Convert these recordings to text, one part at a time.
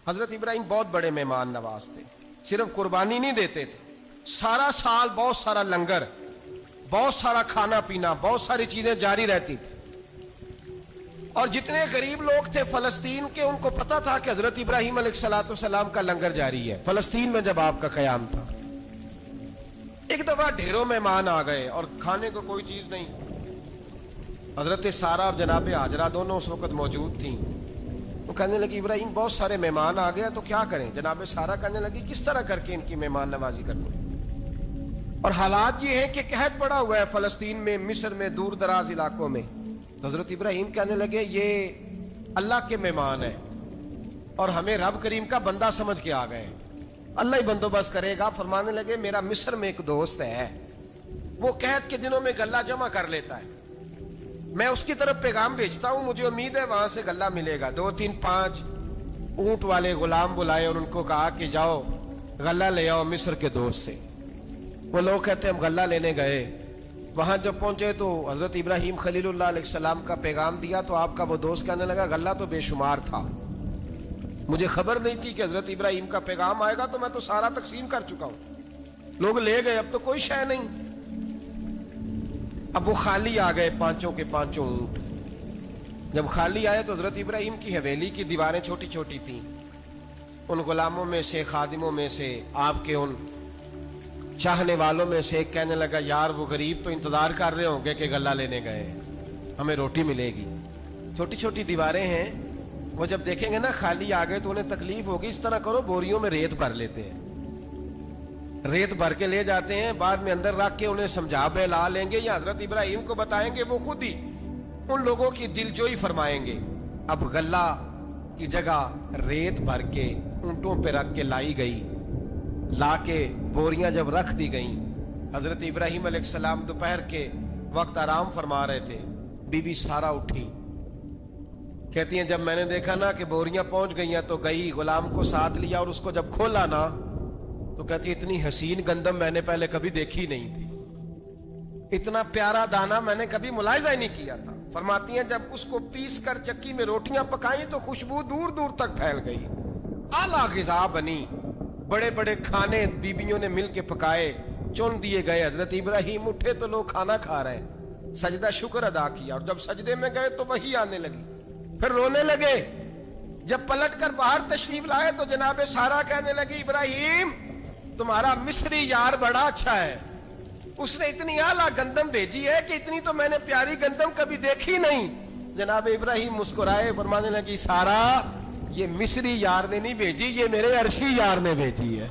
حضرت ابراہیم بہت بڑے مہمان نواز تھے، صرف قربانی نہیں دیتے تھے، سارا سال بہت سارا لنگر، بہت سارا کھانا پینا، بہت ساری چیزیں جاری رہتی تھی۔ اور جتنے غریب لوگ تھے فلسطین کے، ان کو پتا تھا کہ حضرت ابراہیم علیہ السلام کا لنگر جاری ہے فلسطین میں جب آپ کا قیام تھا۔ ایک دفعہ ڈھیروں مہمان آ گئے اور کھانے کو کوئی چیز نہیں۔ حضرت سارہ اور جناب ہاجرہ دونوں اس وقت موجود تھیں۔ وہ کہنے لگی ابراہیم بہت سارے مہمان آ گئے تو کیا کریں؟ جناب سارہ کہنے لگی کس طرح کر کے ان کی مہمان نوازی کروں؟ اور حالات یہ ہے کہ قحط پڑا ہوا ہے فلسطین میں، مصر میں، دور دراز علاقوں میں۔ تو حضرت ابراہیم کہنے لگے یہ اللہ کے مہمان ہیں اور ہمیں رب کریم کا بندہ سمجھ کے آ گئے، اللہ ہی بندوبست کرے گا۔ فرمانے لگے میرا مصر میں ایک دوست ہے، وہ قحط کے دنوں میں غلہ جمع کر لیتا ہے، میں اس کی طرف پیغام بھیجتا ہوں، مجھے امید ہے وہاں سے غلہ ملے گا۔ 2-3-5 اونٹ والے غلام بلائے اور ان کو کہا کہ جاؤ غلہ لے آؤ مصر کے دوست سے۔ وہ لوگ کہتے ہیں ہم غلہ لینے گئے، وہاں جب پہنچے تو حضرت ابراہیم خلیل اللہ علیہ السلام کا پیغام دیا تو آپ کا وہ دوست کہنے لگا غلہ تو بے شمار تھا، مجھے خبر نہیں تھی کہ حضرت ابراہیم کا پیغام آئے گا، تو میں تو سارا تقسیم کر چکا ہوں، لوگ لے گئے، اب تو کوئی شے نہیں۔ اب وہ خالی آ گئے 5 کے 5 اونٹ۔ جب خالی آئے تو حضرت ابراہیم کی حویلی کی دیواریں چھوٹی چھوٹی تھیں، ان غلاموں میں سے، خادموں میں سے، آپ کے ان چاہنے والوں میں سے ایک کہنے لگا یار وہ غریب تو انتظار کر رہے ہوں گے کہ غلہ لینے گئے ہیں، ہمیں روٹی ملے گی۔ چھوٹی چھوٹی دیواریں ہیں، وہ جب دیکھیں گے نا خالی آ گئے تو انہیں تکلیف ہوگی، اس طرح کرو بوریوں میں ریت بھر لیتے ہیں، ریت بھر کے لے جاتے ہیں، بعد میں اندر رکھ کے انہیں سمجھا بہلا لیں گے یا حضرت ابراہیم کو بتائیں گے، وہ خود ہی ان لوگوں کی دل جوئی فرمائیں گے۔ اب غلہ کی جگہ ریت بھر کے اونٹوں پہ رکھ کے لائی گئی، لا کے بوریاں جب رکھ دی گئیں، حضرت ابراہیم علیہ السلام دوپہر کے وقت آرام فرما رہے تھے، بی بی سارہ اٹھی، کہتی ہیں جب میں نے دیکھا نا کہ بوریاں پہنچ گئی ہیں تو گئی، غلام کو ساتھ لیا اور اس کو جب کھولا نا تو کہتی اتنی حسین گندم میں نے پہلے کبھی دیکھی نہیں تھی، اتنا پیارا دانا میں نے کبھی ملاحظہ ہی نہیں کیا تھا۔ فرماتی ہیں جب اس کو پیس کر چکی میں روٹیاں پکائیں تو خوشبو دور دور تک پھیل گئی، اعلیٰ غذا بنی، بڑے بڑے کھانے بیبیوں نے مل کے پکائے، چن دیے گئے۔ حضرت ابراہیم اٹھے تو لوگ کھانا کھا رہے ہیں، سجدہ شکر ادا کیا، اور جب سجدے میں گئے تو وحی آنے لگی، پھر رونے لگے۔ جب پلٹ کر باہر تشریف لائے تو جناب سارہ کہنے لگی ابراہیم تمہارا مصری یار بڑا اچھا ہے، اس نے اتنی اعلیٰ گندم بھیجی ہے کہ اتنی تو میں نے پیاری گندم کبھی دیکھی نہیں۔ جناب ابراہیم مسکرائے، فرمانے لگی سارہ یہ مصری یار نے نہیں بھیجی، یہ میرے عرشی یار نے بھیجی ہے،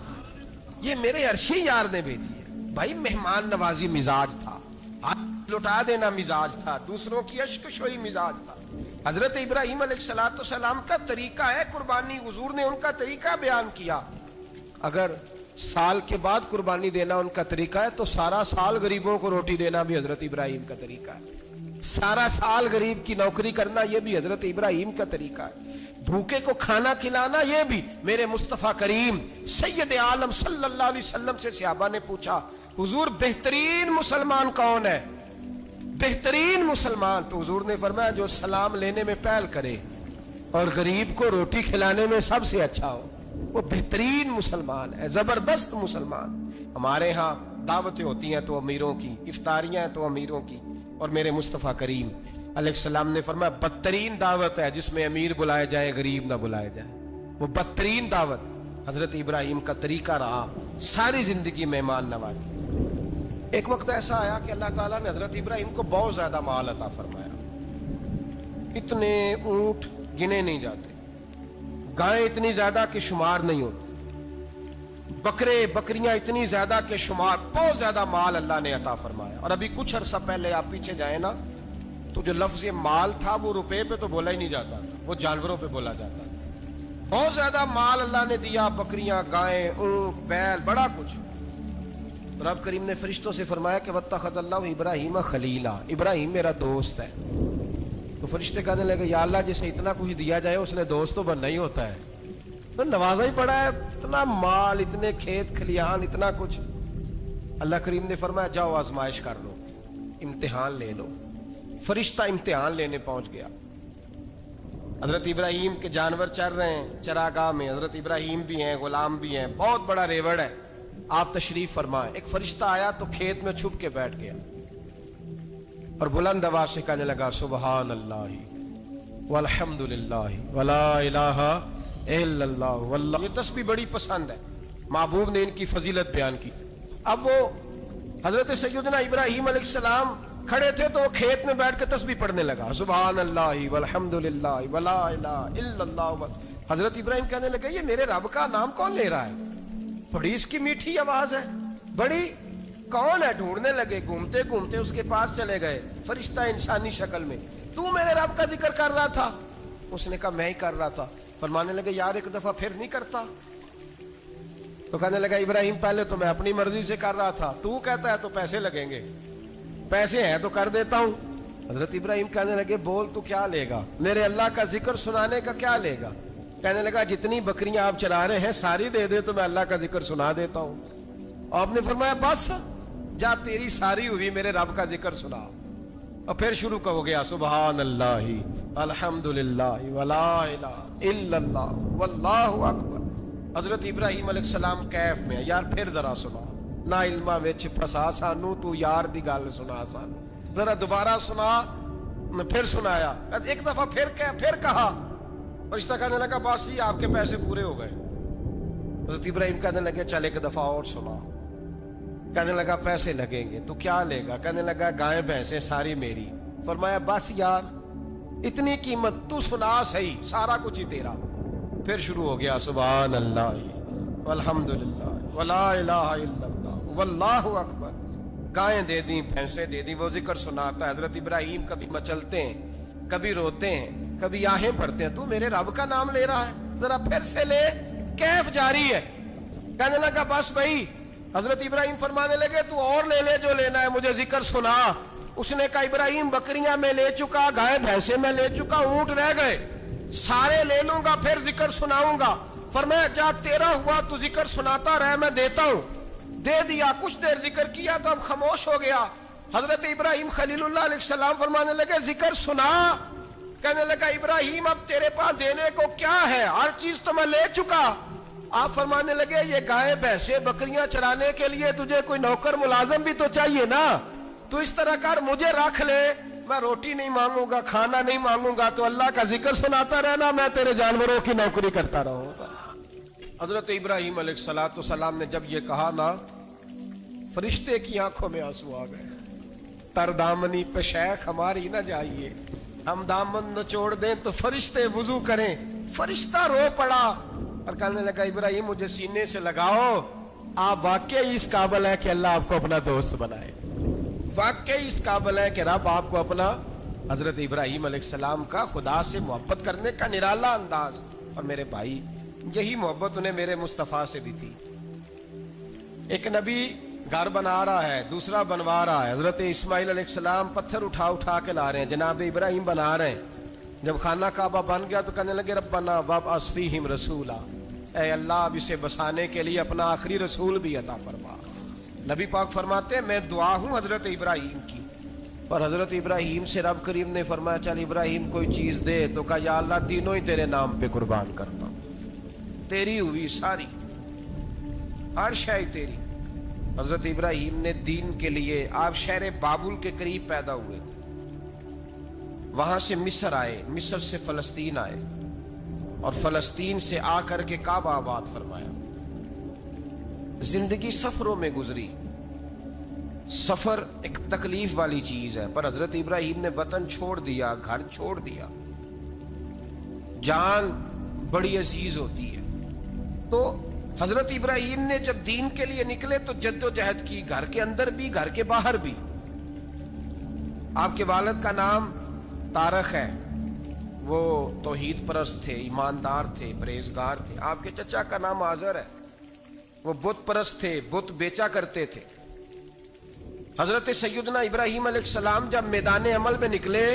یہ میرے عرشی یار نے بھیجی ہے۔ بھائی مہمان نوازی مزاج تھا، ہاتھ لٹا دینا مزاج تھا، دوسروں کی اشک شوئی مزاج تھا۔ حضرت ابراہیم علیہ السلام کا طریقہ ہے قربانی، حضور نے ان کا طریقہ بیان کیا۔ اگر سال کے بعد قربانی دینا ان کا طریقہ ہے تو سارا سال غریبوں کو روٹی دینا بھی حضرت ابراہیم کا طریقہ ہے، سارا سال غریب کی نوکری کرنا یہ بھی حضرت ابراہیم کا طریقہ ہے، بھوکے کو کھانا کھلانا یہ بھی۔ میرے مصطفیٰ کریم سید عالم صلی اللہ علیہ وسلم سے صحابہ نے پوچھا حضور بہترین مسلمان کون ہے؟ بہترین مسلمان تو حضور نے فرمایا جو سلام لینے میں پہل کرے اور غریب کو روٹی کھلانے میں سب سے اچھا ہو، وہ بہترین مسلمان ہے، زبردست مسلمان۔ ہمارے ہاں دعوتیں ہوتی ہیں تو امیروں کی، افطاریاں ہیں تو امیروں کی، اور میرے مصطفیٰ کریم علیہ السلام نے فرمایا بدترین دعوت ہے جس میں امیر بلائے جائے غریب نہ بلائے جائے، وہ بدترین دعوت۔ حضرت ابراہیم کا طریقہ رہا ساری زندگی مہمان نوازی۔ ایک وقت ایسا آیا کہ اللہ تعالیٰ نے حضرت ابراہیم کو بہت زیادہ مال عطا فرمایا، اتنے اونٹ گنے نہیں جاتے، گائیں اتنی زیادہ کہ شمار نہیں ہوتی، بکرے بکریاں اتنی زیادہ کہ شمار، بہت زیادہ مال اللہ نے عطا فرمایا۔ اور ابھی کچھ عرصہ پہلے آپ پیچھے جائیں نا تو جو لفظ مال تھا وہ روپے پہ تو بولا ہی نہیں جاتا تھا، وہ جانوروں پہ بولا جاتا تھا۔ بہت زیادہ مال اللہ نے دیا، بکریاں، گائیں، اونٹ، بیل، بڑا کچھ۔ رب کریم نے فرشتوں سے فرمایا کہ واتخذ اللہ ابراہیم خلیلا، ابراہیم میرا دوست ہے۔ تو فرشتے کہنے لگے یا اللہ جسے اتنا کچھ دیا جائے اس نے دوست تو بننا ہی ہوتا ہے، تو نوازا ہی پڑا ہے، اتنا مال، اتنے کھیت کھلیان، اتنا کچھ۔ اللہ کریم نے فرمایا جاؤ آزمائش کر لو، امتحان لے لو۔ فرشتہ امتحان لینے پہنچ گیا، حضرت ابراہیم کے جانور چر رہے ہیں چراگاہ میں، حضرت ابراہیم بھی ہیں، غلام بھی ہیں، بہت بڑا ریوڑ ہے. آپ تشریف فرمائیں. ایک فرشتہ آیا تو کھیت میں چھپ کے بیٹھ گیا اور بلند آواز سے کہنے لگا سبحان اللہ والحمد للہ ولا الہ الا اللہ واللہ. یہ تسبیح بڑی پسند ہے، محبوب نے ان کی فضیلت بیان کی. اب وہ حضرت سیدنا ابراہیم علیہ السلام کھڑے تھے تو وہ کھیت میں بیٹھ کے تسبیح پڑھنے لگا سبحان اللہ والحمد للہ ولا الہ الا اللہ. حضرت ابراہیم کہنے لگے یہ میرے رب کا نام کون لے رہا ہے؟ بڑی اس کی میٹھی آواز ہے، بڑی کون ہے؟ ڈھونڈنے لگے، گھومتے گھومتے اس کے پاس چلے گئے. فرشتہ انسانی شکل میں، تو میرے رب کا ذکر کر رہا تھا؟ اس نے کہا میں ہی کر رہا تھا. فرمانے لگے یار ایک دفعہ پھر نہیں کرتا؟ تو کہنے لگا ابراہیم پہلے تو میں اپنی مرضی سے کر رہا تھا، تو کہتا ہے تو پیسے لگیں گے، پیسے ہیں تو کر دیتا ہوں. حضرت ابراہیم کہنے لگے بول تو کیا لے گا؟ میرے اللہ کا ذکر سنانے کا کیا لے گا؟ کہنے لگا جتنی بکریاں آپ چرا رہے ہیں ساری دے دے تو میں اللہ کا ذکر سنا دیتا ہوں. آپ نے فرمایا بس جا تیری ساری ہوئی میرے رب کا ذکر سنا. اور پھر شروع ہو گیا سبحان اللہ الحمد للہ ولا الہ الا اللہ واللہ اکبر. حضرت ابراہیم علیہ السلام کیف میں یار پھر ذرا سنا، نا علما وچ پھسا سانو، تو یار دی گل سنا سانو، ذرا دوبارہ سنا. پھر سنایا، ایک دفعہ پھر کہا. فرشتہ کہنے لگا بس جی آپ کے پیسے پورے ہو گئے. حضرت ابراہیم کہنے لگے چل ایک دفعہ اور سنا. کہنے لگا پیسے لگیں گے. تو کیا لے گا؟ کہنے لگا گائیں بھینسیں ساری میری. فرمایا بس یار اتنی قیمت، تو سنا صحیح، سارا کچھ ہی تیرا. پھر شروع ہو گیا سبحان اللہ والحمد للہ ولا الہ الا اللہ واللہ اکبر. گائیں دے دیں، بھینسیں دے دیں، وہ ذکر سناتا ہے. حضرت ابراہیم کبھی مچلتے ہیں، کبھی روتے ہیں، کبھی آہیں پڑھتے ہیں. تو میرے رب کا نام لے رہا ہے، ذرا پھر سے لے. کیف جاری ہے. کہنے لگا بس بھائی. حضرت ابراہیم فرمانے لگے تو اور لے لے جو لینا ہے، مجھے ذکر سنا. اس نے کہا ابراہیم بکریاں میں لے چکا، گائے بھینسیں میں لے چکا، اونٹ رہ گئے، سارے لے لوں گا پھر ذکر سناؤں گا. فرمایا جا تیرا ہوا تو ذکر سناتا رہ، میں دیتا ہوں. دے دیا. کچھ دیر ذکر کیا تو اب خاموش ہو گیا. حضرت ابراہیم خلیل اللہ علیہ السلام فرمانے لگے ذکر سنا. کہنے لگا ابراہیم اب تیرے پاس دینے کو کیا ہے؟ ہر چیز تو میں لے چکا. آپ فرمانے لگے یہ گائے بھینسیں بکریاں چرانے کے لیے تجھے کوئی نوکر ملازم بھی تو چاہیے نا. تو اس طرح کر مجھے رکھ لے، میں روٹی نہیں مانگوں گا، کھانا نہیں مانگوں گا، تو اللہ کا ذکر سناتا رہنا، میں تیرے جانوروں کی نوکری کرتا رہوں گا. حضرت ابراہیم علیہ السلام نے جب یہ کہا نا، فرشتے کی آنکھوں میں آنسو آ گئے. تر دامنی پہ شیخ ہماری نہ جائیے، ہم دامن نچوڑ دیں تو فرشتے وضو کریں. فرشتہ رو پڑا اور کہنے لگا ابراہیم مجھے سینے سے لگاؤ، آپ واقعی اس قابل ہے کہ اللہ آپ کو اپنا دوست بنائے، واقعی اس قابل ہے کہ رب آپ کو اپنا. حضرت ابراہیم علیہ السلام کا خدا سے محبت کرنے کا نرالا انداز. اور میرے بھائی یہی محبت انہیں میرے مصطفیٰ سے بھی تھی. ایک نبی گھر بنا رہا ہے، دوسرا بنوا رہا ہے. حضرت اسماعیل علیہ السلام پتھر اٹھا کے لا رہے ہیں، جناب ابراہیم بنا رہے ہیں. جب خانہ کعبہ بن گیا تو کہنے لگے ربنا وابعث فیہم رسولا، اے اللہ اب اسے بسانے کے لیے اپنا آخری رسول بھی عطا فرما. نبی پاک فرماتے ہیں میں دعا ہوں حضرت ابراہیم کی. پر حضرت ابراہیم سے رب کریم نے فرمایا چل ابراہیم کوئی چیز دے. تو کہا یا اللہ تینوں ہی تیرے نام پہ قربان کرتا ہوں، تیری ہوئی ساری، ہر شے تیری. حضرت ابراہیم نے دین کے لیے، آپ شہر بابل کے قریب پیدا ہوئے تھے، وہاں سے مصر آئے، مصر سے فلسطین آئے، اور فلسطین سے آ کر کے کعبہ آباد فرمایا. زندگی سفروں میں گزری. سفر ایک تکلیف والی چیز ہے، پر حضرت ابراہیم نے وطن چھوڑ دیا، گھر چھوڑ دیا. جان بڑی عزیز ہوتی ہے. تو حضرت ابراہیم نے جب دین کے لیے نکلے تو جد و جہد کی، گھر کے اندر بھی گھر کے باہر بھی. آپ کے والد کا نام طارق ہے، وہ توحید پرست تھے، ایماندار تھے، پرہیزگار تھے. آپ کے چچا کا نام آزر ہے، وہ بت پرست تھے، بت بیچا کرتے تھے. حضرت سیدنا ابراہیم علیہ السلام جب میدان عمل میں نکلے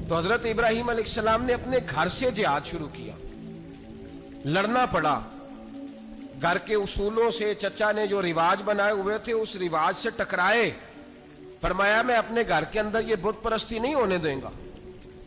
تو حضرت ابراہیم علیہ السلام نے اپنے گھر سے جہاد شروع کیا. لڑنا پڑا گھر کے اصولوں سے. چچا نے جو رواج بنائے ہوئے تھے اس رواج سے ٹکرائے. فرمایا میں اپنے گھر کے اندر یہ بت پرستی نہیں ہونے دیں گا.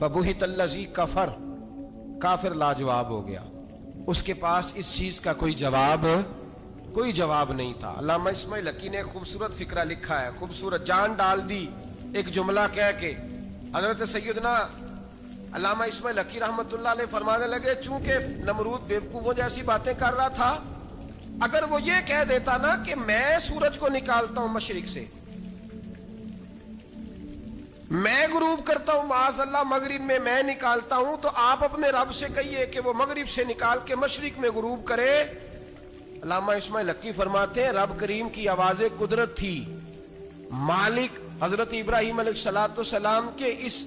فبہت الذی کفر، کافر لاجواب ہو گیا، اس کے پاس اس چیز کا کوئی جواب نہیں تھا۔ علامہ اسماعیل حقی نے ایک خوبصورت فقرہ لکھا ہے، خوبصورت، جان ڈال دی ایک جملہ کہہ کے۔ حضرت سیدنا علامہ اسماعیل حقی رحمۃ اللہ علیہ فرمانے لگے چونکہ نمرود بیوقوفوں جیسی باتیں کر رہا تھا، اگر وہ یہ کہہ دیتا نا کہ میں سورج کو نکالتا ہوں مشرق سے، میں غروب کرتا ہوں معاذ اللہ مغرب میں، میں نکالتا ہوں، تو آپ اپنے رب سے کہیے کہ وہ مغرب سے نکال کے مشرق میں غروب کرے۔ علامہ اسماعیل حقی فرماتے ہیں رب کریم کی آواز قدرت تھی، مالک حضرت ابراہیم علیہ السلام کے اس،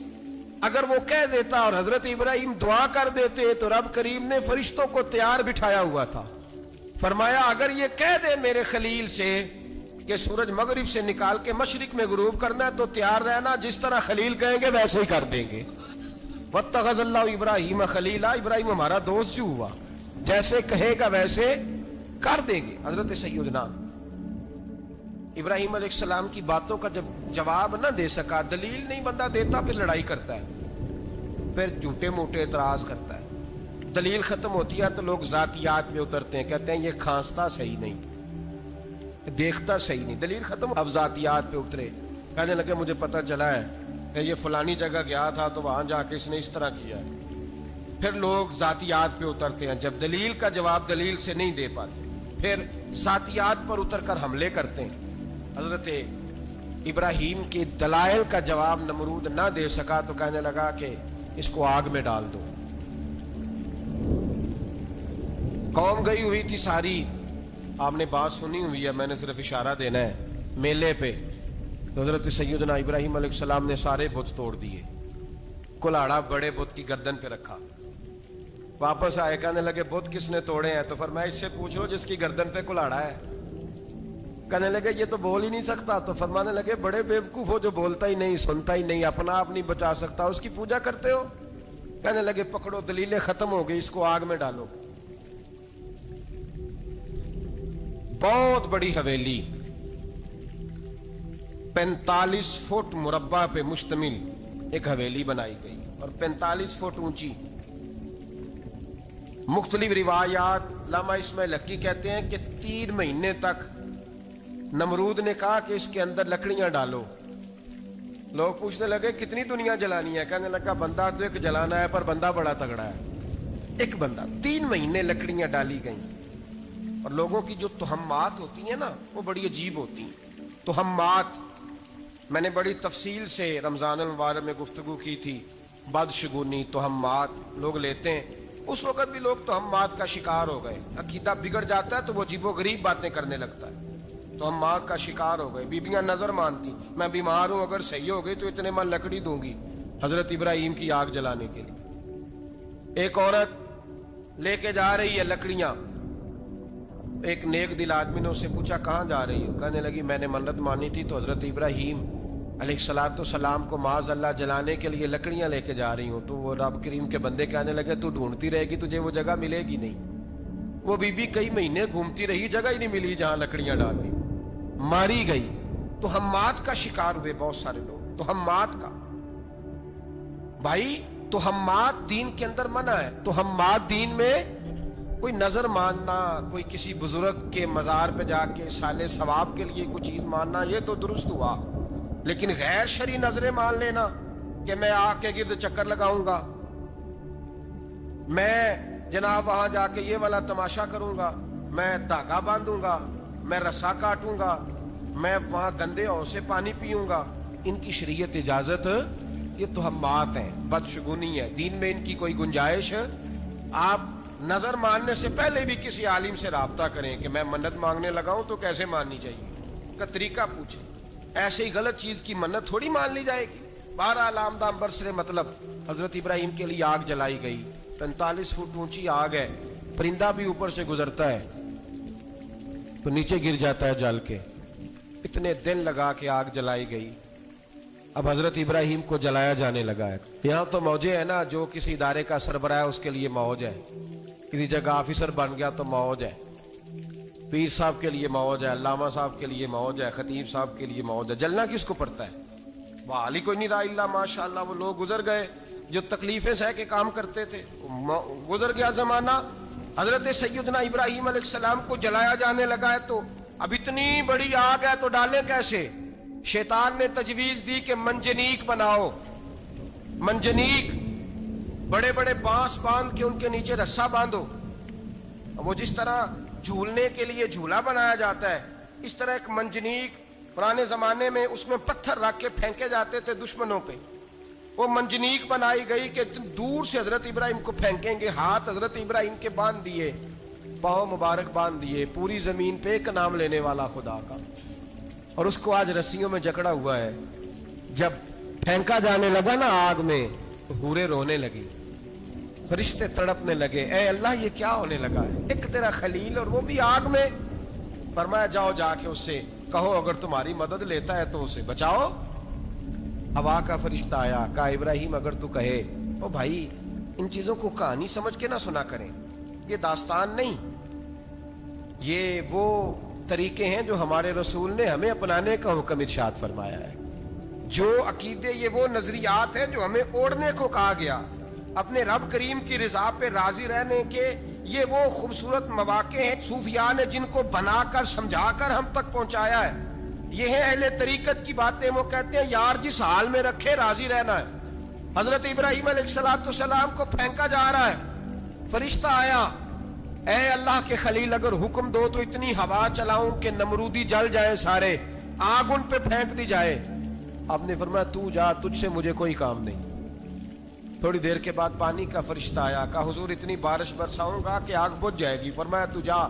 اگر وہ کہہ دیتا اور حضرت ابراہیم دعا کر دیتے تو رب کریم نے فرشتوں کو تیار بٹھایا ہوا تھا، فرمایا اگر یہ کہہ دے میرے خلیل سے کہ سورج مغرب سے نکال کے مشرق میں غروب کرنا ہے تو تیار رہنا، جس طرح خلیل کہیں گے ویسے ہی کر دیں گے۔ واتخذ اللہ ابراہیم خلیلا، ابراہیم ہمارا دوست جو ہوا، جیسے کہے گا ویسے کر دیں گے۔ حضرت سیدنا ابراہیم علیہ السلام کی باتوں کا جب جواب نہ دے سکا، دلیل نہیں بندہ دیتا، پھر لڑائی کرتا ہے، پھر جھوٹے موٹے اعتراض کرتا ہے، دلیل ختم ہوتی ہے تو لوگ ذاتیات میں اترتے ہیں، کہتے ہیں یہ کھانستا صحیح نہیں، دیکھتا صحیح نہیں، دلیل ختم، اب ذاتیات پہ اترے، کہنے لگے مجھے پتہ چلا ہے کہ یہ فلانی جگہ گیا تھا تو وہاں جا کے اس نے اس طرح کیا ہے، پھر لوگ ذاتیات پہ اترتے ہیں، جب دلیل کا جواب دلیل سے نہیں دے پاتے پھر ذاتیات پر اتر کر حملے کرتے ہیں۔ حضرت ابراہیم کے دلائل کا جواب نمرود نہ دے سکا تو کہنے لگا کہ اس کو آگ میں ڈال دو۔ قوم گئی ہوئی تھی ساری، آپ نے بات سنی ہوئی ہے، میں نے صرف اشارہ دینا ہے، میلے پہ تو حضرت سیدنا ابراہیم علیہ السلام نے سارے بت توڑ دیے، کلاڑا بڑے بت کی گردن پہ رکھا، واپس آئے کہنے لگے بت کس نے توڑے ہیں؟ تو فرمایا اس سے پوچھ لو جس کی گردن پہ کلاڑا ہے۔ کہنے لگے یہ تو بول ہی نہیں سکتا، تو فرمانے لگے بڑے بیوقوف ہو جو بولتا ہی نہیں، سنتا ہی نہیں، اپنا آپ نہیں بچا سکتا، اس کی پوجا کرتے ہو؟ کہنے لگے پکڑو دلیلیں ختم ہو گئی، اس کو آگ میں ڈالو۔ بہت بڑی حویلی 45 فٹ مربع پہ مشتمل ایک حویلی بنائی گئی اور 45 فٹ اونچی۔ مختلف روایات، علامہ اسماعیل حقی کہتے ہیں کہ 3 مہینے تک نمرود نے کہا کہ اس کے اندر لکڑیاں ڈالو۔ لوگ پوچھنے لگے کتنی دنیا جلانی ہے؟ کہنے لگا بندہ تو ایک جلانا ہے، پر بندہ بڑا تگڑا ہے، ایک بندہ۔ 3 مہینے لکڑیاں ڈالی گئیں، اور لوگوں کی جو تہمات ہوتی ہیں نا وہ بڑی عجیب ہوتی ہیں۔ تہمات میں نے بڑی تفصیل سے رمضان المبارک میں گفتگو کی تھی، بدشگونی، تہمات لوگ لیتے ہیں، اس وقت بھی لوگ تہمات کا شکار ہو گئے، عقیدہ بگڑ جاتا ہے تو وہ عجیب و غریب باتیں کرنے لگتا ہے، تہمات کا شکار ہو گئے۔ بیبیاں نظر مانتی، میں بیمار ہوں، اگر صحیح ہو گئی تو اتنے من لکڑی دوں گی حضرت ابراہیم کی آگ جلانے کے لیے۔ ایک عورت لے کے جا رہی ہے لکڑیاں، ایک نیک دل آدمی نے اس سے پوچھا کہاں جا رہی ہو؟ کہنے لگی میں نے منت مانی تھی تو حضرت ابراہیم علیہ السلام کو معاذ اللہ جلانے کے لیے لکڑیاں لے کے جا رہی ہوں۔ تو وہ رب کریم کے بندے کہنے لگے تو ڈھونڈتی رہے گی، تجھے وہ جگہ ملے گی نہیں۔ وہ بی بی کئی مہینے گھومتی رہی، جگہ ہی نہیں ملی جہاں لکڑیاں ڈالنی، ماری گئی۔ تہمات کا شکار ہوئے بہت سارے لوگ، تہمات کا۔ بھائی تہمات دین کے اندر منع ہے، تہمات دین میں کوئی نظر ماننا، کوئی کسی بزرگ کے مزار پہ جا کے سالے ثواب کے لیے کوئی چیز ماننا، یہ تو درست ہوا، لیکن غیر شرعی نظریں مان لینا کہ میں آگ کے گرد چکر لگاؤں گا، میں جناب وہاں جا کے یہ والا تماشا کروں گا، میں دھاگا باندھوں گا، میں رسا کاٹوں گا، میں وہاں گندے ہوں سے پانی پیوں گا، ان کی شریعت اجازت، یہ تہمات ہیں، بدشگونی ہے، دین میں ان کی کوئی گنجائش۔ آپ نظر ماننے سے پہلے بھی کسی عالم سے رابطہ کریں کہ میں منت مانگنے لگا ہوں تو کیسے ماننی چاہیے کا طریقہ پوچھیں، ایسے ہی غلط چیز کی منت تھوڑی مان لی جائے گی۔ بہرحال آمدام برسر مطلب حضرت ابراہیم کے لیے آگ جلائی گئی، 45 فٹ اونچی آگ ہے، پرندہ بھی اوپر سے گزرتا ہے تو نیچے گر جاتا ہے جل کے، اتنے دن لگا کے آگ جلائی گئی۔ اب حضرت ابراہیم کو جلایا جانے لگا ہے۔ یہاں تو موجے ہے نا، جو کسی ادارے کا سربراہ ہے اس کے لیے موج ہے، کسی جگہ آفیسر بن گیا تو موج ہے، پیر صاحب کے لیے موج ہے، علامہ صاحب کے لیے موج ہے، خطیب صاحب کے لیے موج ہے۔ جلنا کس کو پڑتا ہے؟ وہ حال ہی کوئی نہیں رہا، اللہ ماشاء اللہ وہ لوگ گزر گئے، جو تکلیفیں سہ کے کام کرتے تھے. گزر گیا زمانہ, حضرت سیدنا ابراہیم علیہ السلام کو جلایا جانے لگا ہے, تو اب اتنی بڑی آگ ہے تو ڈالیں کیسے؟ شیطان نے تجویز دی کہ منجنیق بناؤ. منجنیق, بڑے بڑے بانس باندھ کے ان کے نیچے رسا باندھو. وہ جس طرح جھولنے کے لیے جھولا بنایا جاتا ہے, اس طرح ایک منجنیق پرانے زمانے میں اس میں پتھر رکھ کے پھینکے جاتے تھے دشمنوں پہ. وہ منجنیق بنائی گئی کہ دور سے حضرت ابراہیم کو پھینکیں گے. ہاتھ حضرت ابراہیم کے باندھ دیے, پاؤں مبارک باندھ دیے, پوری زمین پہ ایک نام لینے والا خدا کا. اور اس کو آج رسیوں میں جکڑا ہوا ہے. جب پھینکا جانے لگا نا آگ میں, تو حوریں رونے لگی, فرشتے تڑپنے لگے, اے اللہ یہ کیا ہونے لگا ہے؟ ایک تیرا خلیل اور وہ بھی آگ میں. فرمایا جاؤ جا کے اس سے کہو اگر تمہاری مدد لیتا ہے تو اسے بچاؤ. ہوا کا فرشتہ آیا, کہا ابراہیم اگر تو کہے. او بھائی ان چیزوں کو کہانی سمجھ کے نہ سنا کریں, یہ داستان نہیں, یہ وہ طریقے ہیں جو ہمارے رسول نے ہمیں اپنانے کا حکم ارشاد فرمایا ہے. جو عقیدے, یہ وہ نظریات ہیں جو ہمیں اوڑھنے کو کہا گیا. اپنے رب کریم کی رضا پہ راضی رہنے کے یہ وہ خوبصورت مواقع ہیں صوفیاء نے جن کو بنا کر سمجھا کر ہم تک پہنچایا ہے. یہ ہے اہل طریقت کی باتیں. وہ کہتے ہیں یار جس حال میں رکھے راضی رہنا ہے. حضرت ابراہیم علیہ السلام کو پھینکا جا رہا ہے, فرشتہ آیا, اے اللہ کے خلیل اگر حکم دو تو اتنی ہوا چلاؤں کہ نمرودی جل جائے سارے, آگ ان پہ پھینک دی جائے. آپ نے فرمایا تو جا, تجھ سے مجھے کوئی کام نہیں. تھوڑی دیر کے بعد پانی کا فرشتہ آیا, کہا حضور اتنی بارش برساؤں گا کہ آگ بجھ جائے گی. فرمایا تو جا,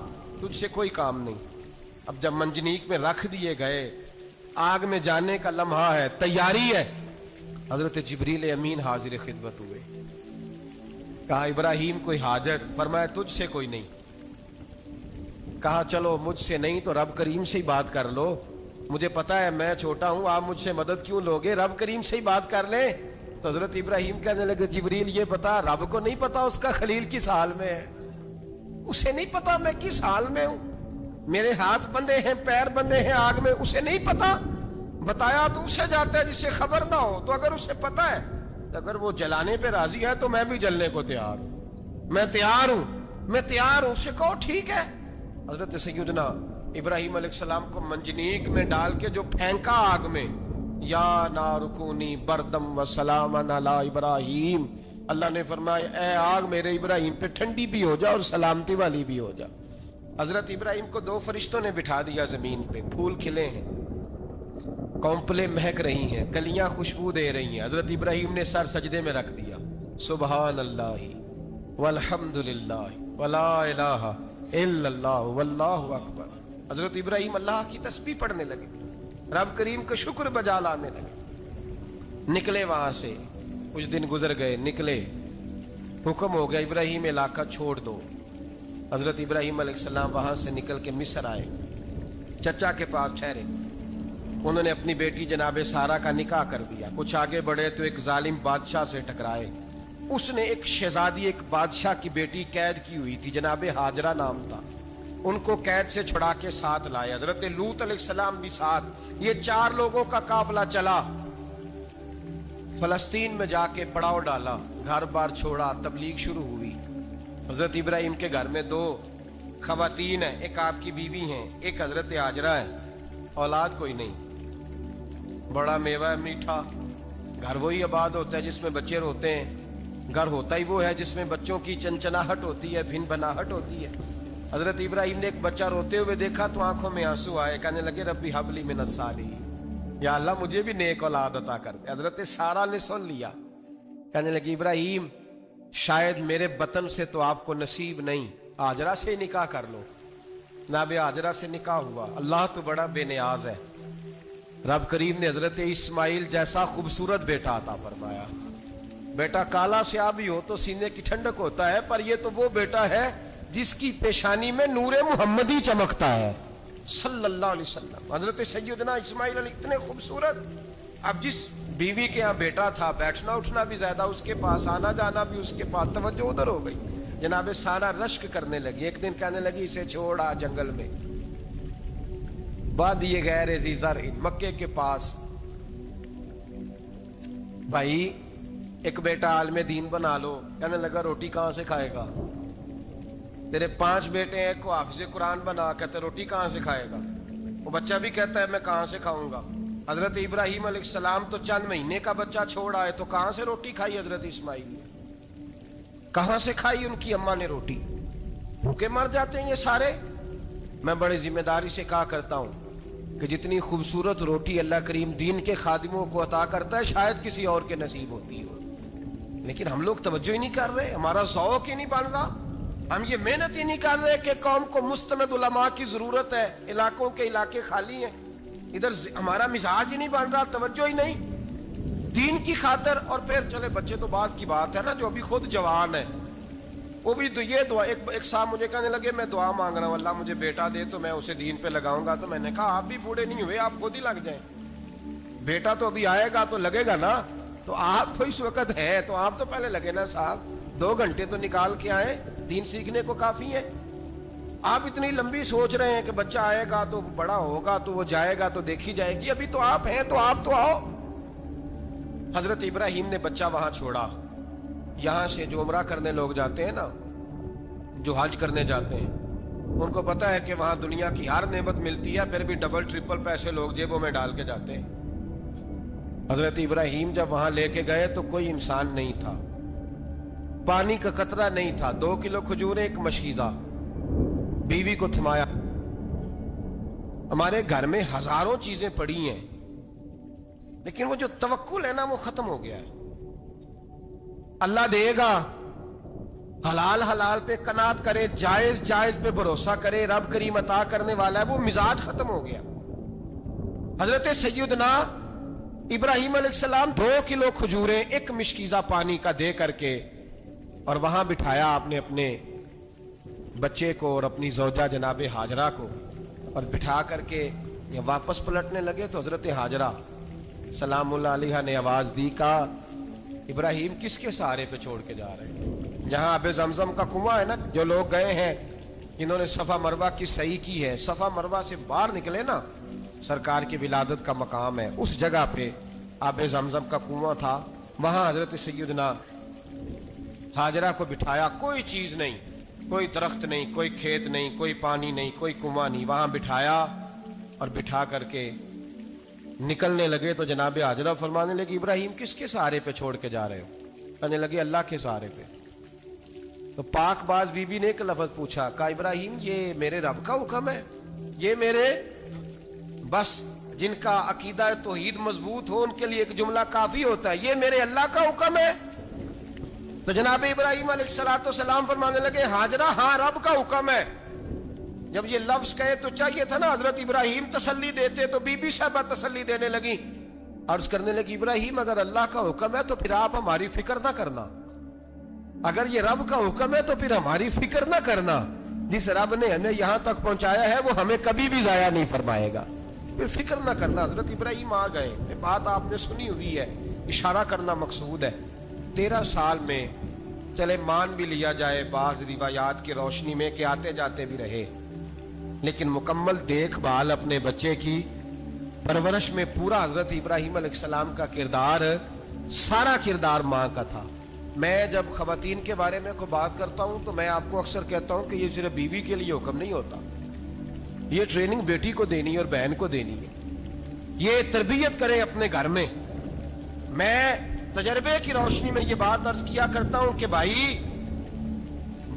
تجھ سے کوئی کام نہیں. اب جب منجنیق میں رکھ دیے گئے, آگ میں جانے کا لمحہ ہے, تیاری ہے, حضرت جبریل امین حاضر خدمت ہوئے. کہا ابراہیم کوئی حاجت؟ فرمایا تجھ سے کوئی نہیں. کہا چلو مجھ سے نہیں تو رب کریم سے ہی بات کر لو, مجھے پتا ہے میں چھوٹا ہوں, آپ مجھ سے مدد کیوں لوگے, رب کریم سے ہی بات کر لیں. تو حضرت ابراہیم کہنے لگے جبریل یہ بتا, رب کو نہیں پتا اس کا خلیل کس حال میں ہے؟ اسے نہیں پتا میں کس حال میں ہوں, میرے ہاتھ بندے ہیں, پیر بندے ہیں آگ میں, اسے نہیں پتا. بتایا تو اسے جاتا ہے جسے خبر نہ ہو. تو اگر اسے پتا ہے, اگر وہ جلانے پہ راضی ہے تو میں بھی جلنے کو تیار ہوں, میں تیار ہوں, میں تیار ہوں. اسے کہو ٹھیک ہے. حضرت سیدنا ابراہیم علیہ السلام کو منجنیق میں ڈال کے جو پھینکا آگ میں, یا نارکونی بردم و سلامن علی ابراہیم, اللہ نے فرمایا اے آگ میرے ابراہیم پہ ٹھنڈی بھی ہو جا اور سلامتی والی بھی ہو جا. حضرت ابراہیم کو دو فرشتوں نے بٹھا دیا زمین پہ, پھول کھلے ہیں, کونپلیں مہک رہی ہیں, کلیاں خوشبو دے رہی ہیں. حضرت ابراہیم نے سر سجدے میں رکھ دیا, سبحان اللہ والحمد للہ ولا الہ الا اللہ واللہ اکبر. حضرت ابراہیم اللہ کی تسبیح پڑھنے لگے, رب کریم کا شکر بجا لانے لگے. نکلے وہاں سے, کچھ دن گزر گئے, نکلے, حکم ہو گیا ابراہیم علاقہ چھوڑ دو. حضرت ابراہیم علیہ السلام وہاں سے نکل کے مصر آئے, چچا کے پاس ٹھہرے. انہوں نے اپنی بیٹی جناب سارہ کا نکاح کر دیا. کچھ آگے بڑھے تو ایک ظالم بادشاہ سے ٹکرائے. اس نے ایک شہزادی, ایک بادشاہ کی بیٹی قید کی ہوئی تھی, جناب ہاجرہ نام تھا, ان کو قید سے چھڑا کے ساتھ لائے. حضرت لوط علیہ السلام بھی ساتھ. یہ 4 لوگوں کا قافلہ چلا, فلسطین میں جا کے پڑاؤ ڈالا, گھر بار چھوڑا, تبلیغ شروع ہوئی. حضرت ابراہیم کے گھر میں 2 خواتین ہیں, ایک آپ کی بیوی ہیں, ایک حضرت ہاجرہ ہے. اولاد کوئی نہیں, بڑا میوہ ہے میٹھا. گھر وہی آباد ہوتا ہے جس میں بچے روتے ہیں, گھر ہوتا ہی وہ ہے جس میں بچوں کی چنچناہٹ ہوتی ہے, بھن بھناہٹ ہوتی ہے. حضرت ابراہیم نے ایک بچہ روتے ہوئے دیکھا تو آنکھوں میں آنسو آئے, کہنے لگے ربی حب لی من الصالحین, یا اللہ مجھے بھی نیک اولاد عطا کر دے. حضرت سارہ نے سن لیا, کہنے لگی ابراہیم شاید میرے بطن سے تو آپ کو نصیب نہیں, ہاجرہ سے نکاح کر لو. جناب ہاجرہ سے نکاح ہوا. اللہ تو بڑا بے نیاز ہے, رب کریم نے حضرت اسماعیل جیسا خوبصورت بیٹا عطا فرمایا. بیٹا کالا سیاہ بھی ہو تو سینے کی ٹھنڈک ہوتا ہے, پر یہ تو وہ بیٹا ہے جس کی پیشانی میں نور محمدی چمکتا ہے صلی اللہ علیہ وسلم. حضرت سیدنا اسماعیل علیہ اتنے خوبصورت. اب جس بیوی کے ہاں بیٹا تھا, بیٹھنا اٹھنا بھی زیادہ اس کے پاس, آنا جانا بھی اس کے پاس, توجہ ادھر ہو گئی. جناب سارہ رشک کرنے لگی. ایک دن کہنے لگی اسے چھوڑا جنگل میں, وادی غیر ذی زرع, مکے کے پاس. بھائی ایک بیٹا عالم دین بنا لو، کہنے لگا روٹی کہاں سے کھائے گا؟ تیرے 5 بیٹے ہیں، کو حافظ قرآن بنا، کہتے روٹی کہاں سے کھائے گا؟ وہ بچہ بھی کہتا ہے میں کہاں سے کھاؤں گا؟ حضرت ابراہیم علیہ السلام تو چند مہینے کا بچہ چھوڑ آئے، تو کہاں سے روٹی کھائی حضرت اسماعیل نے؟ کہاں سے کھائی ان کی اماں نے روٹی؟ بھوکے مر جاتے ہیں یہ سارے۔ میں بڑے ذمہ داری سے کہا کرتا ہوں کہ جتنی خوبصورت روٹی اللہ کریم دین کے خادموں کو عطا کرتا ہے شاید کسی اور کے نصیب ہوتی ہو، لیکن ہم لوگ توجہ ہی نہیں کر رہے، ہمارا ذوق ہی نہیں بن رہا، ہم یہ محنت ہی نہیں کر رہے کہ قوم کو مستند علماء کی ضرورت ہے، علاقوں کے علاقے خالی ہیں، ادھر ہمارا مزاج ہی نہیں بن رہا، توجہ ہی نہیں دین کی خاطر۔ اور پھر چلے بچے تو بعد کی بات ہے نا، جو ابھی خود جوان ہے وہ بھی تو یہ دعا، ایک صاحب مجھے کہنے لگے میں دعا مانگ رہا ہوں اللہ مجھے بیٹا دے تو میں اسے دین پہ لگاؤں گا، تو میں نے کہا آپ بھی بوڑھے نہیں ہوئے، آپ خود ہی لگ جائیں، بیٹا تو ابھی آئے گا تو لگے گا نا، تو آپ تو اس وقت ہیں تو آپ تو پہلے لگے نا صاحب، 2 گھنٹے تو نکال کے آئے، دین سیکھنے کو کافی ہے۔ آپ اتنی لمبی سوچ رہے ہیں کہ بچہ آئے گا تو بڑا ہوگا تو وہ جائے گا تو دیکھی جائے گی، ابھی تو آپ ہیں تو آپ تو آؤ۔ حضرت ابراہیم نے بچہ وہاں چھوڑا۔ یہاں سے جو عمرہ کرنے لوگ جاتے ہیں نا، جو حج کرنے جاتے ہیں، ان کو پتا ہے کہ وہاں دنیا کی ہر نعمت ملتی ہے، پھر بھی ڈبل ٹرپل پیسے لوگ جیبوں میں ڈال کے جاتے ہیں۔ حضرت ابراہیم جب وہاں لے کے گئے تو کوئی انسان نہیں تھا، پانی کا قطرہ نہیں تھا، 2 کلو کھجوریں، ایک مشکیزہ، بیوی کو تھمایا۔ ہمارے گھر میں ہزاروں چیزیں پڑی ہیں لیکن وہ جو توکل ہے نا وہ ختم ہو گیا ہے۔ اللہ دے گا، حلال حلال پہ قناعت کرے، جائز جائز پہ بھروسہ کرے، رب کریم عطا کرنے والا ہے، وہ مزاج ختم ہو گیا۔ حضرت سیدنا ابراہیم علیہ السلام 2 کلو کھجوریں، ایک مشکیزہ پانی کا دے کر کے اور وہاں بٹھایا آپ نے اپنے بچے کو اور اپنی زوجہ جناب ہاجرہ کو، اور بٹھا کر کے یہ واپس پلٹنے لگے تو حضرت ہاجرہ سلام اللہ علیہ نے آواز دی، کہا ابراہیم کس کے سہارے پہ چھوڑ کے جا رہے ہیں؟ جہاں آب زمزم کا کنواں ہے نا، جو لوگ گئے ہیں جنہوں نے صفا مروہ کی صحیح کی ہے، صفا مروہ سے باہر نکلے نا، سرکار کی ولادت کا مقام ہے، اس جگہ پہ آب زمزم کا کنواں تھا، وہاں حضرت سیدنا ہاجرہ کو بٹھایا، کوئی چیز نہیں، کوئی درخت نہیں، کوئی کھیت نہیں، کوئی پانی نہیں، کوئی کنواں نہیں، وہاں بٹھایا اور بٹھا کر کے نکلنے لگے تو جناب ہاجرہ فرمانے لگی ابراہیم کس کے سہارے پہ چھوڑ کے جا رہے ہو؟ کہنے لگے اللہ کے سہارے پہ۔ تو پاک باز بی بی نے ایک لفظ پوچھا، کہا ابراہیم یہ میرے رب کا حکم ہے، یہ میرے بس جن کا عقیدہ توحید مضبوط ہو ان کے لیے ایک جملہ کافی ہوتا ہے، یہ میرے اللہ کا حکم ہے؟ تو جناب ابراہیم علیہ السلام فرمانے لگے ہاجرہ ہاں رب کا حکم ہے۔ جب یہ لفظ کہے تو چاہیے تھا نا حضرت ابراہیم تسلی دیتے، تو بی بی صاحبہ تسلی دینے لگی، عرض کرنے لگی ابراہیم اگر اللہ کا حکم ہے تو پھر آپ ہماری فکر نہ کرنا، اگر یہ رب کا حکم ہے تو پھر ہماری فکر نہ کرنا، جس رب نے ہمیں یہاں تک پہنچایا ہے وہ ہمیں کبھی بھی ضائع نہیں فرمائے گا، پھر فکر نہ کرنا۔ حضرت ابراہیم آ گئے، یہ بات آپ نے سنی ہوئی ہے، اشارہ کرنا مقصود ہے۔ 13 سال میں چلے مان بھی لیا جائے بعض روایات کی روشنی میں کہ آتے جاتے بھی رہے، لیکن مکمل دیکھ بھال اپنے بچے کی پرورش میں پورا حضرت ابراہیم علیہ السلام کا کردار، سارا کردار ماں کا تھا۔ میں جب خواتین کے بارے میں کوئی بات کرتا ہوں تو میں آپ کو اکثر کہتا ہوں کہ یہ صرف بیوی کے لیے حکم نہیں ہوتا، یہ ٹریننگ بیٹی کو دینی ہے اور بہن کو دینی ہے، یہ تربیت کرے اپنے گھر میں۔ میں تجربے کی روشنی میں یہ بات عرض کیا کرتا ہوں کہ بھائی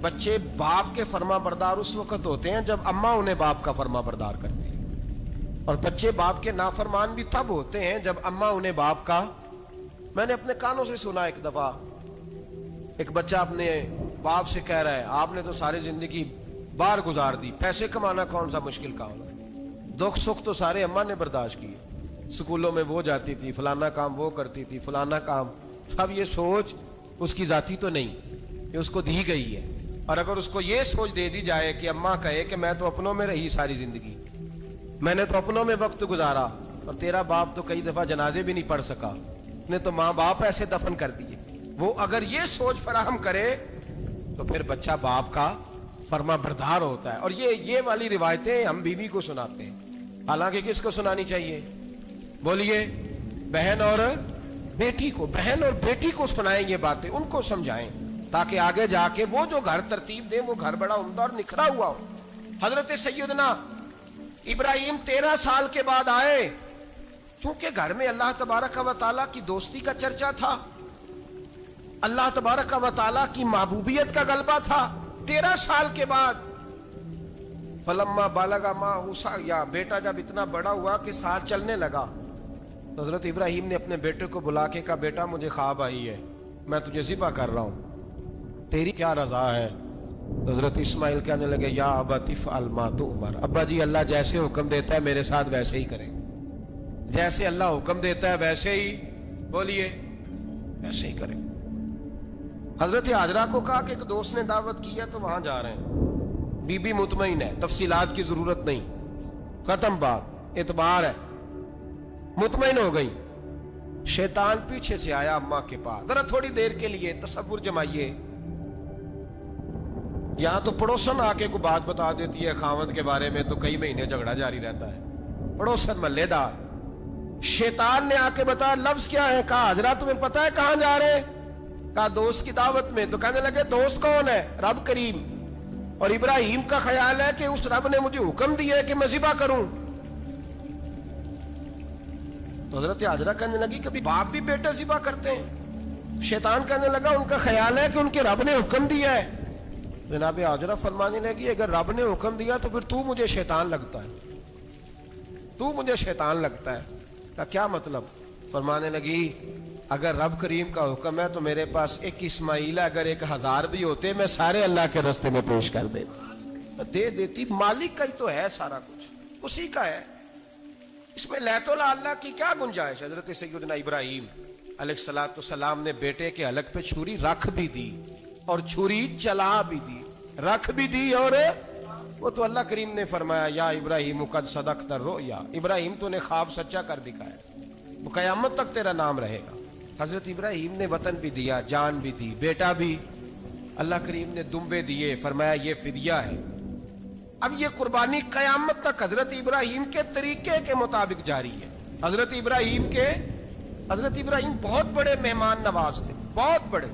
بچے باپ کے فرما بردار اس وقت ہوتے ہیں جب اماں انہیں باپ کا فرما بردار کرتی ہے، اور بچے باپ کے نافرمان بھی تب ہوتے ہیں جب اماں انہیں باپ کا۔ میں نے اپنے کانوں سے سنا ایک دفعہ ایک بچہ اپنے باپ سے کہہ رہا ہے آپ نے تو ساری زندگی باہر گزار دی، پیسے کمانا کون سا مشکل کام ہے، دکھ سکھ تو سارے اماں نے برداشت کیے، سکولوں میں وہ جاتی تھی، فلانا کام وہ کرتی تھی، فلانا کام۔ اب یہ سوچ اس کی ذاتی تو نہیں، یہ اس کو دی گئی ہے، اور اگر اس کو یہ سوچ دے دی جائے کہ اماں کہے کہ میں تو اپنوں میں رہی ساری زندگی، میں نے تو اپنوں میں وقت گزارا، اور تیرا باپ تو کئی دفعہ جنازے بھی نہیں پڑھ سکا، نے تو ماں باپ ایسے دفن کر دیے، وہ اگر یہ سوچ فراہم کرے تو پھر بچہ باپ کا فرما بردار ہوتا ہے۔ اور یہ والی روایتیں ہم بیوی کو سناتے ہیں، حالانکہ کس کو سنانی چاہیے؟ بولیے، بہن اور بیٹی کو, بہن اور بیٹی کو سنائیں یہ باتیں, ان کو سمجھائیں, تاکہ آگے جا کے وہ جو گھر ترتیب دیں وہ گھر بڑا عمدہ اور نکھرا ہوا ہو. حضرت سیدنا ابراہیم 13 سال کے بعد آئے, چونکہ گھر میں اللہ تبارک و تعالیٰ کی دوستی کا چرچا تھا, اللہ تبارک و تعالیٰ کی محبوبیت کا غلبہ تھا. 13 سال کے بعد فلما بالغ معہ السعی, بیٹا جب اتنا بڑا ہوا کہ ساتھ چلنے لگا, تو حضرت ابراہیم نے اپنے بیٹے کو بلا کے کہا, بیٹا مجھے خواب آئی ہے, میں تجھے ذبح کر رہا ہوں, تیری کیا رضا ہے؟ تو حضرت اسماعیل کہنے لگے, یا ابت افعل ما تؤمر, ابا جی اللہ جیسے حکم دیتا ہے میرے ساتھ ویسے ہی کریں, جیسے اللہ حکم دیتا ہے ویسے ہی, بولیے ویسے ہی کریں. حضرت حاجرہ کو کہا کہ ایک دوست نے دعوت کی ہے تو وہاں جا رہے ہیں, بی بی مطمئن ہے, تفصیلات کی ضرورت نہیں, ختم بات, اعتبار ہے, مطمئن ہو گئی. شیطان پیچھے سے آیا اماں کے پاس, ذرا تھوڑی دیر کے لیے تصور جمائیے, یہاں تو پڑوسن آ کے کوئی بات بتا دیتی ہے خاوند کے بارے میں تو کئی مہینے جھگڑا جاری رہتا ہے, پڑوسن محلے دار. شیطان نے آ کے بتایا لفظ کیا ہے, کہا حاجرہ تمہیں پتا ہے کہاں جا رہے ہیں؟ کہا دوست کی دعوت میں. تو کہنے لگے دوست کون ہے؟ رب کریم, اور ابراہیم کا خیال ہے کہ اس رب نے مجھے حکم دیا ہے کہ میں ذبح کروں. تو حضرت حاجرہ کہنے لگی کبھی باپ بھی بیٹے ذبح کرتے ہیں؟ شیطان کہنے لگا ان کا خیال ہے کہ ان کے رب نے حکم دیا ہے. جناب حاجرہ فرمانے لگی اگر رب نے حکم دیا تو پھر تو مجھے شیطان لگتا ہے, تو مجھے شیطان لگتا ہے. کا کیا مطلب؟ فرمانے لگی اگر رب کریم کا حکم ہے تو میرے پاس ایک اسماعیل ہے, اگر 1000 بھی ہوتے میں سارے اللہ کے راستے میں پیش کر دے دیتی. مالک کا ہی تو ہے سارا کچھ, اسی کا ہے, اس میں لیت اللہ کی کیا گنجائش. حضرت سیدنا ابراہیم علیہ السلام نے بیٹے کے حلق پہ چھری رکھ بھی دی اور چھری چلا بھی دی, رکھ بھی دی, اور وہ تو اللہ کریم نے فرمایا یا ابراہیم قد صدقت الرؤیا, ابراہیم تو نے خواب سچا کر دکھایا, وہ قیامت تک تیرا نام رہے گا. حضرت ابراہیم نے وطن بھی دیا, جان بھی دی, بیٹا بھی, اللہ کریم نے دمبے دیے, فرمایا یہ فدیہ ہے. اب یہ قربانی قیامت تک حضرت ابراہیم کے طریقے کے مطابق جاری ہے. حضرت ابراہیم بہت بڑے مہمان نواز تھے, بہت بڑے.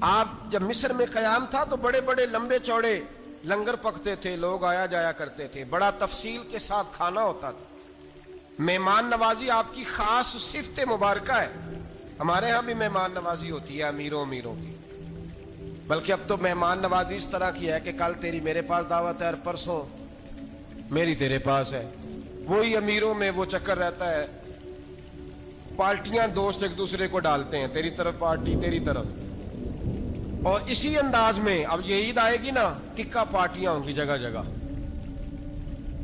آپ جب مصر میں قیام تھا تو بڑے بڑے لمبے چوڑے لنگر پکتے تھے, لوگ آیا جایا کرتے تھے, بڑا تفصیل کے ساتھ کھانا ہوتا تھا. مہمان نوازی آپ کی خاص صفت مبارکہ ہے. ہمارے ہاں بھی مہمان نوازی ہوتی ہے امیروں کی, بلکہ اب تو مہمان نوازی اس طرح کی ہے کہ کل تیری میرے پاس دعوت ہے اور پرسوں میری تیرے پاس ہے. وہی امیروں میں وہ چکر رہتا ہے, پارٹیاں دوست ایک دوسرے کو ڈالتے ہیں, تیری طرف پارٹی تیری طرف, اور اسی انداز میں اب یہ عید آئے گی نا ٹکا پارٹیاں ہوں گی جگہ جگہ,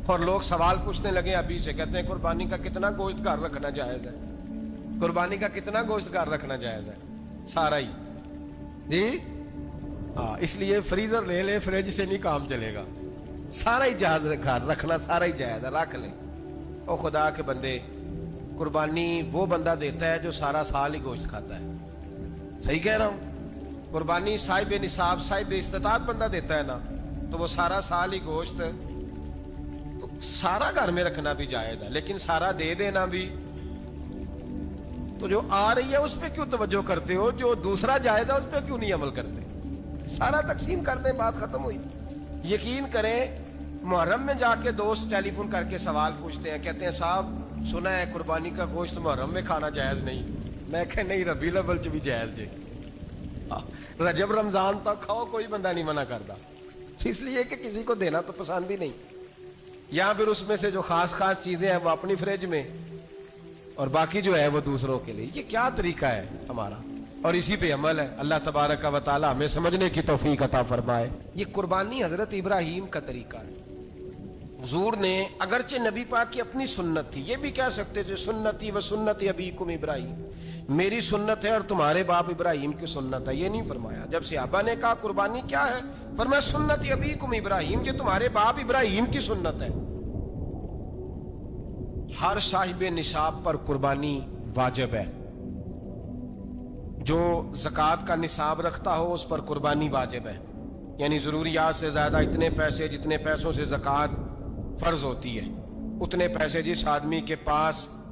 اور لوگ سوال پوچھنے لگے ابھی سے, کہتے ہیں قربانی کا کتنا گوشت گھر رکھنا جائز ہے, قربانی کا کتنا گوشت گھر رکھنا جائز ہے؟ سارا ہی جی, ہاں, اس لیے فریزر لے لے, فریج سے نہیں کام چلے گا, سارا ہی جہاز گھر رکھنا سارا ہی جائز ہے, رکھ لیں. او خدا کے بندے, قربانی وہ بندہ دیتا ہے جو سارا سال ہی گوشت کھاتا ہے, صحیح کہہ رہا ہوں. قربانی صاحب نصاب صاحب استطاعت بندہ دیتا ہے نا, تو وہ سارا سال ہی گوشت, تو سارا گھر میں رکھنا بھی جائز ہے, لیکن سارا دے دینا بھی. تو جو آ رہی ہے اس پہ کیوں توجہ کرتے ہو, جو دوسرا جائز ہے اس پہ کیوں نہیں عمل کرتے؟ سارا تقسیم کر دیں, بات ختم ہوئی. یقین کریں محرم میں جا کے دوست ٹیلی فون کر کے سوال پوچھتے ہیں, کہتے ہیں صاحب سنا ہے قربانی کا گوشت محرم میں کھانا جائز نہیں. میں کہ نہیں, ربیع الاول چ بھی جائز جی, رجب رمضان تک کھاؤ, کوئی بندہ نہیں منع کرتا, اس لیے کہ کسی کو دینا تو پسند ہی نہیں. یا پھر اس میں سے جو خاص چیزیں ہیں وہ اپنی فریج میں, اور باقی جو ہے وہ دوسروں کے لیے. یہ کیا طریقہ ہے ہمارا, اور اسی پہ عمل ہے. اللہ تبارک و تعالی ہمیں سمجھنے کی توفیق عطا فرمائے. یہ قربانی حضرت ابراہیم کا طریقہ ہے. حضور نے اگرچہ نبی پاک کی اپنی سنت تھی, یہ بھی کہہ سکتے تھے سنتی و سنت ابیکم ابراہیم, میری سنت ہے اور تمہارے باپ ابراہیم کی سنت ہے. یہ نہیں فرمایا. جب صحابہ نے کہا قربانی کیا ہے, فرمایا سنت ابیکم ابراہیم, یہ تمہارے باپ ابراہیم کی سنت ہے. ہر صاحب نصاب پر قربانی واجب ہے. جو زکوٰۃ کا نصاب رکھتا ہو اس پر قربانی واجب ہے, یعنی ضروریات سے زیادہ اتنے پیسے, جتنے پیسوں سے زکوٰۃ فرض ہوتی ہے اتنے پیسے جس آدمی کے پاس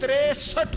63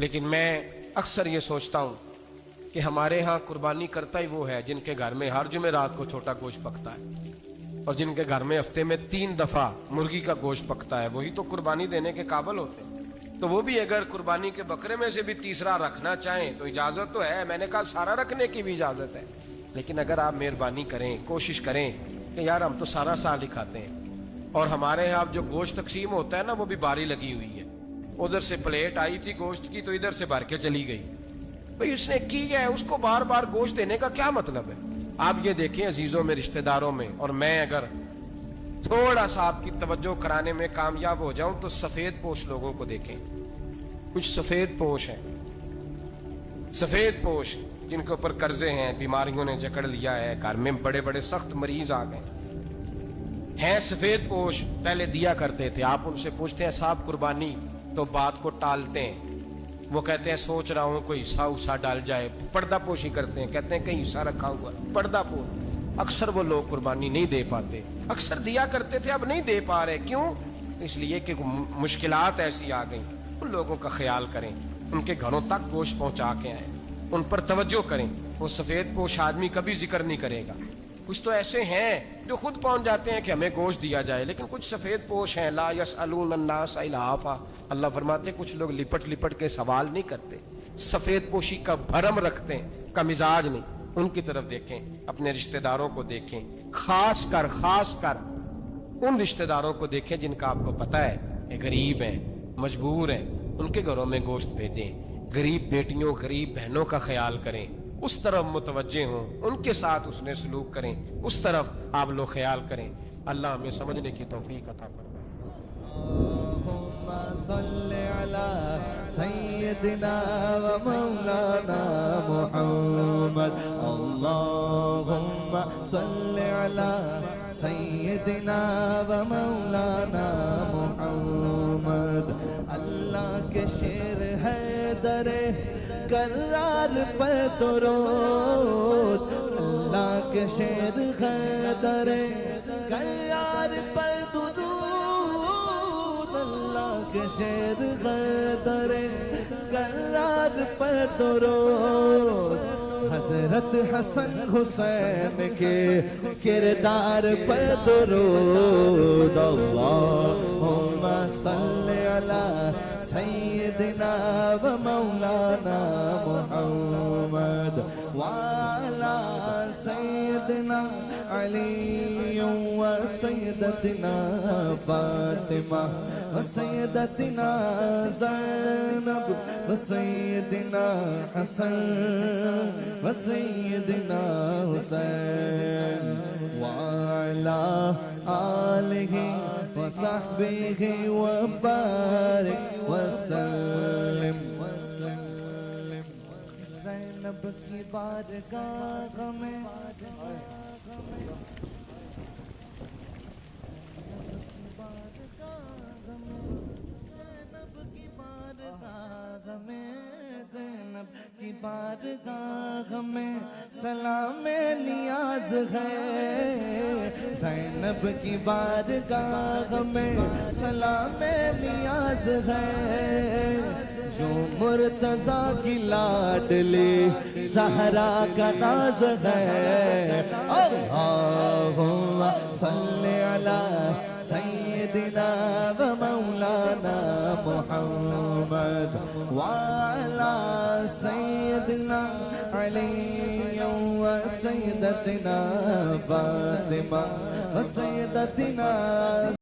لیکن میں اکثر یہ سوچتا ہوں کہ ہمارے ہاں قربانی کرتا ہی وہ ہے جن کے گھر میں ہر جمعرات کو چھوٹا گوشت پکتا ہے، اور جن کے گھر میں ہفتے میں 3 دفعہ مرغی کا گوشت پکتا ہے، وہی تو قربانی دینے کے قابل ہوتے ہیں۔ تو وہ بھی اگر قربانی کے بکرے میں سے بھی تیسرا رکھنا چاہیں تو اجازت تو ہے، میں نے کہا سارا رکھنے کی بھی اجازت ہے، لیکن اگر آپ مہربانی کریں، کوشش کریں کہ یار ہم تو سارا سال ہی کھاتے ہیں، اور ہمارے یہاں جو گوشت تقسیم ہوتا ہے نا وہ بھی باری لگی ہوئی ہے، ادھر سے پلیٹ آئی تھی گوشت کی تو ادھر سے بھر کے چلی گئی، بھئی اس نے کی ہے، اس کو بار بار گوشت دینے کا کیا مطلب ہے؟ آپ یہ دیکھیں عزیزوں میں، رشتہ داروں میں، اور میں اگر تھوڑا سا آپ کی توجہ کرانے میں کامیاب ہو جاؤں تو سفید پوش لوگوں کو دیکھیں، کچھ سفید پوش ہیں، سفید پوش جن کے اوپر قرضے ہیں، بیماریوں نے جکڑ لیا ہے، گھر میں بڑے بڑے سخت مریض آ گئے ہیں، سفید پوش پہلے دیا کرتے تھے، آپ ان سے پوچھتے ہیں صاحب قربانی، تو بات کو ٹالتے ہیں، وہ کہتے ہیں سوچ رہا ہوں کوئی حصہ اسا ڈال جائے، پردہ پوشی کرتے ہیں، کہتے ہیں کہیں حصہ رکھا ہوا، پردہ پوش، اکثر وہ لوگ قربانی نہیں دے پاتے، اکثر دیا کرتے تھے اب نہیں دے پا رہے، کیوں؟ اس لیے کہ مشکلات ایسی آ گئیں، ان لوگوں کا خیال کریں، ان کے گھروں تک گوشت پہنچا کے آئیں، ان پر توجہ کریں، وہ سفید پوش آدمی کبھی ذکر نہیں کرے گا، کچھ تو ایسے ہیں جو خود پہنچ جاتے ہیں کہ ہمیں گوشت دیا جائے، لیکن کچھ سفید پوش ہیں لا یسألون الناس الہافا، اللہ فرماتے ہیں کچھ لوگ لپٹ لپٹ کے سوال نہیں کرتے، سفید پوشی کا بھرم رکھتے ہیں، کا مزاج نہیں، ان کی طرف دیکھیں، اپنے رشتہ داروں کو دیکھیں، خاص کر ان رشتہ داروں کو دیکھیں جن کا آپ کو پتہ ہے کہ غریب ہیں، مجبور ہیں، ان کے گھروں میں گوشت بھیجیں، غریب بیٹیوں غریب بہنوں کا خیال کریں، اس طرف متوجہ ہوں، ان کے ساتھ اس نے سلوک کریں، اس طرف آپ لوگ خیال کریں، اللہ ہمیں سمجھنے کی توفیق عطا فرمائے۔ اللهم صل على سيدنا ومولانا محمد، اللهم صل على سيدنا ومولانا محمد، اللہ کے شیر ہے در کرار پر درود، اللہ کے شیر ہے در کرار پر درود، اللہ کے شیر ہے در کرار پر درود، حضرت حسن حسین کے کردار پر درود، اللہم صل علی سیدنا و مولانا محمد وعلی سیدنا علی و سیدتنا فاطمہ و سیدتنا زینب و سیدنا حسن و سیدنا حسین وعلی آلہ وصحبہ وبارک وسلم۔ زینب کی بارگاہ میں زینب کی بارگاہ میں سلام نیاز ہے، زینب کی بارگاہ میں سلام نیاز ہے، جو مرتضیٰ کی لاڈلی زہرا کا ناز ہے، اللہم صلی علی سیدنا و مولانا محمد وعلی سیدنا علی و سیدتنا فاطمہ و سیدتنا